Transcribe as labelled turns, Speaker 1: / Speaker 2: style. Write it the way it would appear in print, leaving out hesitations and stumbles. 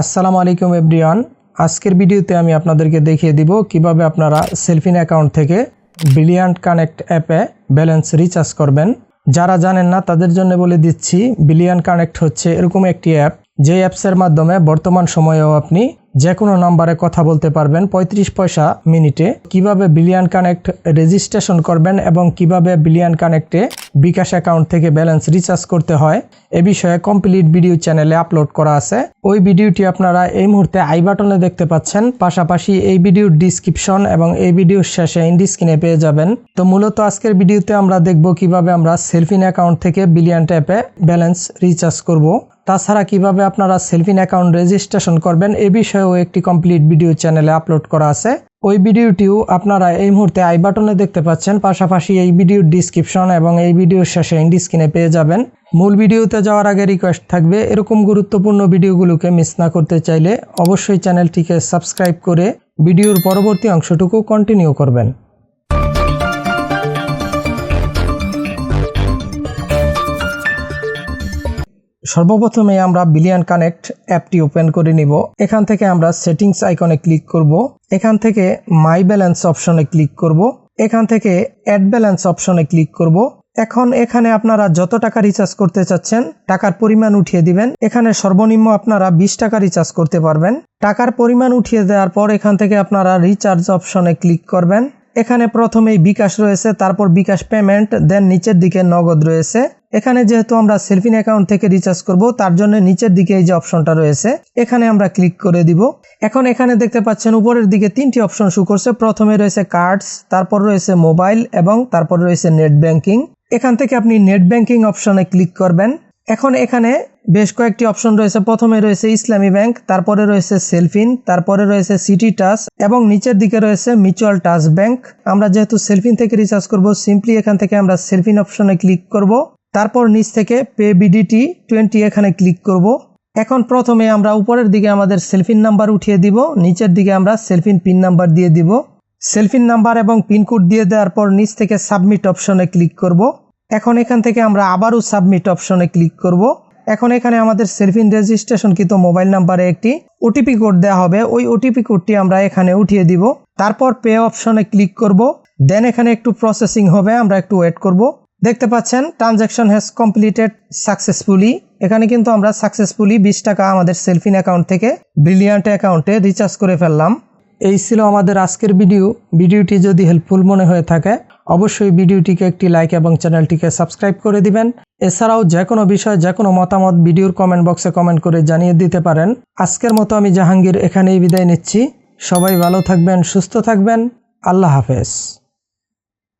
Speaker 1: আসসালামু আলাইকুম এভরিওয়ান। আজকের ভিডিওতে আমি আপনাদেরকে দেখিয়ে দিব কিভাবে আপনারা সেলফিন অ্যাকাউন্ট থেকে ব্রিলিয়ান্ট কানেক্ট অ্যাপে ব্যালেন্স রিচার্জ করবেন। যারা জানেন না তাদের জন্য বলে দিচ্ছি, ব্রিলিয়ান্ট কানেক্ট হচ্ছে এরকম একটি অ্যাপ, যে অ্যাপসের মাধ্যমে বর্তমান সময়েও আপনি যে কোনো নাম্বারে কথা বলতে পারবেন 35 পয়সা মিনিটে। কিভাবে ব্রিলিয়ান্ট কানেক্ট রেজিস্ট্রেশন করবেন এবং কিভাবে ব্রিলিয়ান্ট কানেক্টে বিকাশ অ্যাকাউন্ট থেকে ব্যালেন্স রিচার্জ করতে হয় এ বিষয়ে কমপ্লিট ভিডিও চ্যানেলে আপলোড করা আছে। ওই ভিডিওটি আপনারা এই মুহূর্তে আই বাটনে দেখতে পাচ্ছেন, পাশাপাশি এই ভিডিওর ডিসক্রিপশন এবং এই ভিডিওর শেষে এন্ড স্ক্রিনে পেয়ে যাবেন। তো মূলত আজকের ভিডিওতে আমরা দেখব কিভাবে আমরা সেলফিন অ্যাকাউন্ট থেকে ব্রিলিয়ান্ট অ্যাপে ব্যালেন্স রিচার্জ করব। তাছাড়া কিভাবে আপনারা সেলফিন অ্যাকাউন্ট রেজিস্ট্রেশন করবেন এ বিষয়েও একটি কমপ্লিট ভিডিও চ্যানেলে আপলোড করা আছে। ওই ভিডিওটিও আপনারা এই মুহূর্তে আই বাটনে দেখতে পাচ্ছেন, পাশাপাশি এই ভিডিওর ডিসক্রিপশন এবং এই ভিডিওর শেষে এন্ড স্ক্রিনে পেয়ে যাবেন। মূল ভিডিওতে যাওয়ার আগে রিকোয়েস্ট থাকবে, এরকম গুরুত্বপূর্ণ ভিডিওগুলোকে মিস না করতে চাইলে অবশ্যই চ্যানেলটিকে সাবস্ক্রাইব করে ভিডিওর পরবর্তী অংশটুকু কন্টিনিউ করবেন। সর্বপ্রথমে আমরা ব্রিলিয়ান্ট কানেক্ট অ্যাপটি ওপেন করে নিব। এখান থেকে আমরা সেটিংস আইকনে ক্লিক করব। এখান থেকে মাই ব্যালেন্স অপশনে ক্লিক করব। এখান থেকে অ্যাড ব্যালেন্স অপশনে ক্লিক করব। এখন এখানে আপনারা যত টাকা রিচার্জ করতে চাচ্ছেন টাকার পরিমাণ উঠিয়ে দিবেন। এখানে সর্বনিম্ন আপনারা 20 টাকা রিচার্জ করতে পারবেন। টাকার পরিমাণ উঠিয়ে দেওয়ার পর এখান থেকে আপনারা রিচার্জ অপশনে ক্লিক করবেন। এখানে প্রথমেই বিকাশ রয়েছে, তারপর বিকাশ পেমেন্ট, দেন নিচের দিকে নগদ রয়েছে। এখানে যেহেতু আমরা সেলফিন অ্যাকাউন্ট থেকে রিচার্জ করব তার জন্য নিচের দিকে এই যে অপশনটা রয়েছে এখানে আমরা ক্লিক করে দিব। এখন এখানে দেখতে পাচ্ছেন উপরের দিকে 3টি অপশন শো করছে। প্রথমে রয়েছে কার্ডস, তারপর রয়েছে মোবাইল এবং তারপর রয়েছে নেট ব্যাংকিং। এখান থেকে আপনি নেট ব্যাংকিং অপশনে ক্লিক করবেন। এখন এখানে বেশ কয়েকটি অপশন রয়েছে। প্রথমে রয়েছে ইসলামী ব্যাংক, তারপরে রয়েছে সেলফিন, তারপরে রয়েছে সিটি টাচ এবং নিচের দিকে রয়েছে মিউচুয়াল টাচ ব্যাংক। আমরা যেহেতু সেলফিন থেকে রিচার্জ করব, সিম্পলি এখান থেকে আমরা সেলফিন অপশনে ক্লিক করব। তারপর নিচ থেকে পে বিডিটি 20 এখানে ক্লিক করব। এখন প্রথমে আমরা উপরের দিকে আমাদের সেলফিন নাম্বার উঠিয়ে দিব, নিচের দিকে আমরা সেলফিন পিন নাম্বার দিয়ে দিব। সেলফিন নাম্বার এবং পিনকোড দিয়ে দেওয়ার পর নিচ থেকে সাবমিট অপশনে ক্লিক করব। এখন এখান থেকে আমরা আবারও সাবমিট অপশনে ক্লিক করব। এখন এখানে আমাদের সেলফিন রেজিস্ট্রেশন কিন্তু মোবাইল নাম্বারে একটি ওটিপি কোড দেওয়া হবে, ওই ওটিপি কোডটি আমরা এখানে উঠিয়ে দিব। তারপর পে অপশনে ক্লিক করব। দেন এখানে একটু প্রসেসিং হবে, আমরা একটু ওয়েট করব। দেখতে পাচ্ছেন ট্রানজাকশন হ্যাজ কমপ্লিটেড সাকসেসফুলি। এখানে কিন্তু আমরা সাকসেসফুলি 20 টাকা আমাদের সেলফিন অ্যাকাউন্ট থেকে ব্রিলিয়ান্ট অ্যাকাউন্টে রিচার্জ করে ফেললাম। এই ছিল আমাদের আজকের ভিডিওটি যদি হেল্পফুল মনে হয়ে থাকে অবশ্যই ভিডিওটিকে একটি লাইক এবং চ্যানেলটিকে সাবস্ক্রাইব করে দিবেন। এছাড়াও যে কোনো বিষয় যে কোনো মতামত ভিডিওর কমেন্ট বক্সে কমেন্ট করে জানিয়ে দিতে পারেন। আজকের মতো আমি জাহাঙ্গীর এখানেই বিদায় নিচ্ছি। সবাই ভালো থাকবেন, সুস্থ থাকবেন। আল্লাহ হাফেজ।